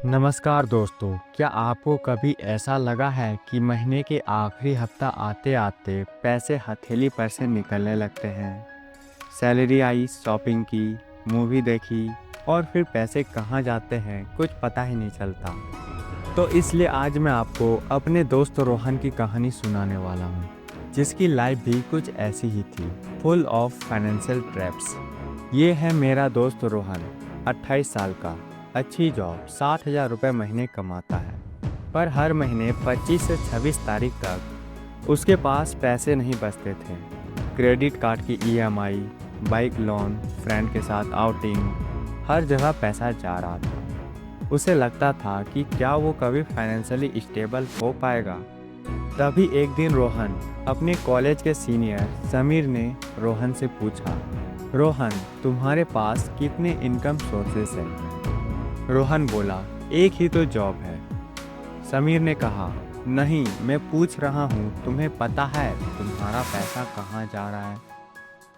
नमस्कार दोस्तों, क्या आपको कभी ऐसा लगा है कि महीने के आखिरी हफ्ता आते आते पैसे हथेली पर से निकलने लगते हैं। सैलरी आई, शॉपिंग की, मूवी देखी और फिर पैसे कहाँ जाते हैं कुछ पता ही नहीं चलता। तो इसलिए आज मैं आपको अपने दोस्त रोहन की कहानी सुनाने वाला हूँ, जिसकी लाइफ भी कुछ ऐसी ही थी, फुल ऑफ फाइनेंशियल ट्रैप्स। ये है मेरा दोस्त रोहन, 28 साल का, अच्छी जॉब, 60,000 रुपये महीने कमाता है। पर हर महीने 25 से 26 तारीख तक उसके पास पैसे नहीं बचते थे। क्रेडिट कार्ड की ईएमआई, बाइक लोन, फ्रेंड के साथ आउटिंग, हर जगह पैसा जा रहा था। उसे लगता था कि क्या वो कभी फाइनेंशियली स्टेबल हो पाएगा। तभी एक दिन रोहन, अपने कॉलेज के सीनियर समीर ने रोहन से पूछा, रोहन, तुम्हारे पास कितने इनकम सोर्सेस हैं? रोहन बोला, एक ही तो जॉब है। समीर ने कहा, नहीं, मैं पूछ रहा हूँ, तुम्हें पता है तुम्हारा पैसा कहाँ जा रहा है?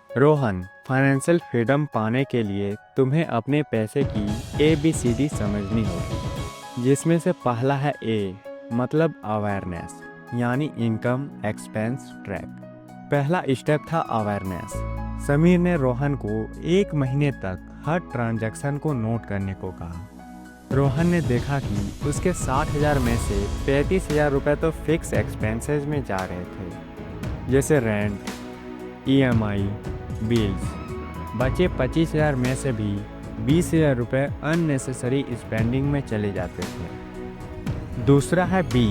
रोहन, फाइनेंशियल फ्रीडम पाने के लिए तुम्हें अपने पैसे की ABCD समझनी होगी, जिसमें से पहला है A, मतलब अवेयरनेस, यानी इनकम एक्सपेंस ट्रैक। पहला स्टेप था अवेयरनेस। समीर ने रोहन को 1 महीने तक हर ट्रांजैक्शन को नोट करने को कहा। रोहन ने देखा कि उसके 60,000 में से 35,000 रुपये तो फिक्स एक्सपेंसेस में जा रहे थे, जैसे रेंट, EMI, बिल्स। बचे 25,000 में से भी 20,000 रुपये अननेसेसरी स्पेंडिंग में चले जाते थे। दूसरा है B,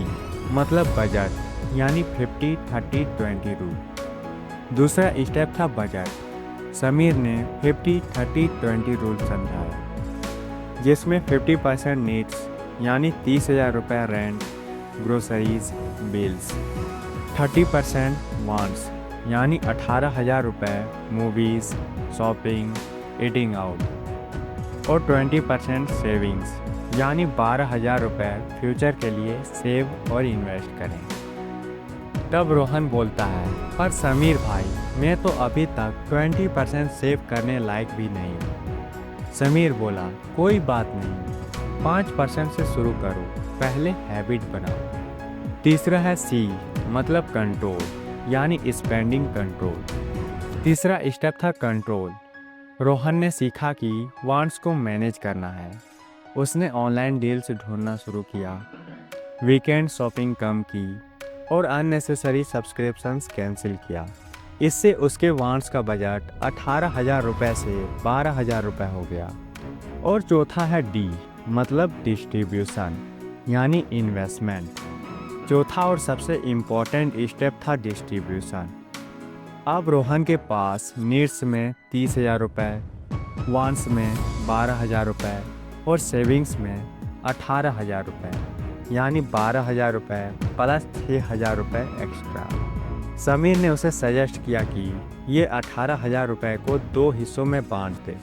मतलब बजट, यानी 50-30-20 रूल। दूसरा स्टेप था बजट। समीर ने 50-30-20 रूल समझाया, जिसमें 50% नीड्स, यानी 30,000 रुपये रेंट, ग्रोसरीज, बिल्स। 30% वांट्स, यानी 18,000 रुपये मूवीज़, शॉपिंग, ईटिंग आउट। और 20% सेविंग्स, यानी 12,000 रुपये फ्यूचर के लिए सेव और इन्वेस्ट करें। तब रोहन बोलता है, पर समीर भाई, मैं तो अभी तक 20% सेव करने लायक भी नहीं हूँ। समीर बोला, कोई बात नहीं, 5% से शुरू करो, पहले हैबिट बनाओ। तीसरा है C, मतलब कंट्रोल, यानी स्पेंडिंग कंट्रोल। तीसरा स्टेप था कंट्रोल। रोहन ने सीखा कि वांट्स को मैनेज करना है। उसने ऑनलाइन डील्स ढूंढना शुरू किया, वीकेंड शॉपिंग कम की और अननेसेसरी सब्सक्रिप्शंस कैंसिल किया। इससे उसके वांट्स का बजट 18,000 रुपये से 12,000 रुपये हो गया। और चौथा है D, मतलब डिस्ट्रीब्यूशन, यानी इन्वेस्टमेंट। चौथा और सबसे इम्पोर्टेंट स्टेप था डिस्ट्रीब्यूशन। अब रोहन के पास नीड्स में 30,000 रुपये, वांट्स में 12,000 रुपये और सेविंग्स में 18,000 रुपये, यानी 12,000 रुपये प्लस 6,000 रुपये एक्स्ट्रा। समीर ने उसे सजेस्ट किया कि ये 18,000 रुपये को 2 हिस्सों में बांट दे,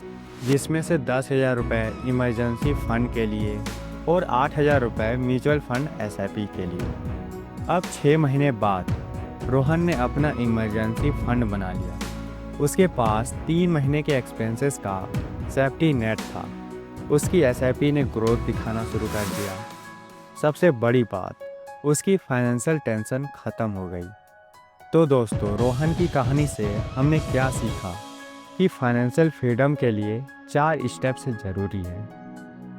जिसमें से 10,000 रुपये इमरजेंसी फ़ंड के लिए और 8,000 रुपये म्यूचुअल फंड SIP के लिए। अब 6 महीने बाद रोहन ने अपना इमरजेंसी फ़ंड बना लिया। उसके पास 3 महीने के एक्सपेंसेस का सेफ्टी नेट था। उसकी SIP ने ग्रोथ दिखाना शुरू कर दिया। सबसे बड़ी बात, उसकी फाइनेंशियल टेंशन ख़त्म हो गई। तो दोस्तों, रोहन की कहानी से हमने क्या सीखा कि फाइनेंशियल फ्रीडम के लिए 4 स्टेप्स ज़रूरी है।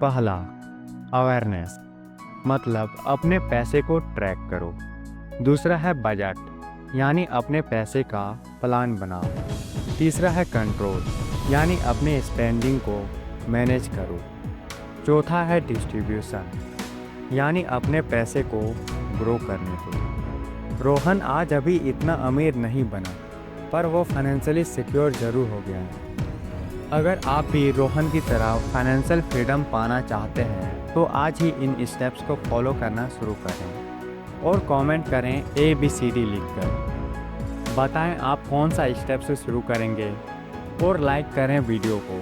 पहला, अवेयरनेस, मतलब अपने पैसे को ट्रैक करो। दूसरा है बजट, यानी अपने पैसे का प्लान बनाओ। तीसरा है कंट्रोल, यानी अपने स्पेंडिंग को मैनेज करो। चौथा है डिस्ट्रीब्यूशन, यानी अपने पैसे को ग्रो करने दो। रोहन आज अभी इतना अमीर नहीं बना, पर वो फाइनेंशियली सिक्योर ज़रूर हो गया है। अगर आप भी रोहन की तरह फाइनेंशियल फ्रीडम पाना चाहते हैं तो आज ही इन स्टेप्स को फॉलो करना शुरू करें और कमेंट करें ABCD लिखकर। बताएं आप कौन सा स्टेप से शुरू करेंगे और लाइक करें वीडियो को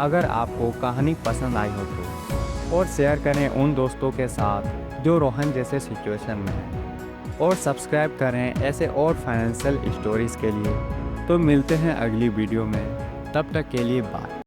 अगर आपको कहानी पसंद आई हो तो, और शेयर करें उन दोस्तों के साथ जो रोहन जैसे सिचुएशन में हैं, और सब्सक्राइब करें ऐसे और फाइनेंशियल स्टोरीज़ के लिए। तो मिलते हैं अगली वीडियो में, तब तक के लिए बाय।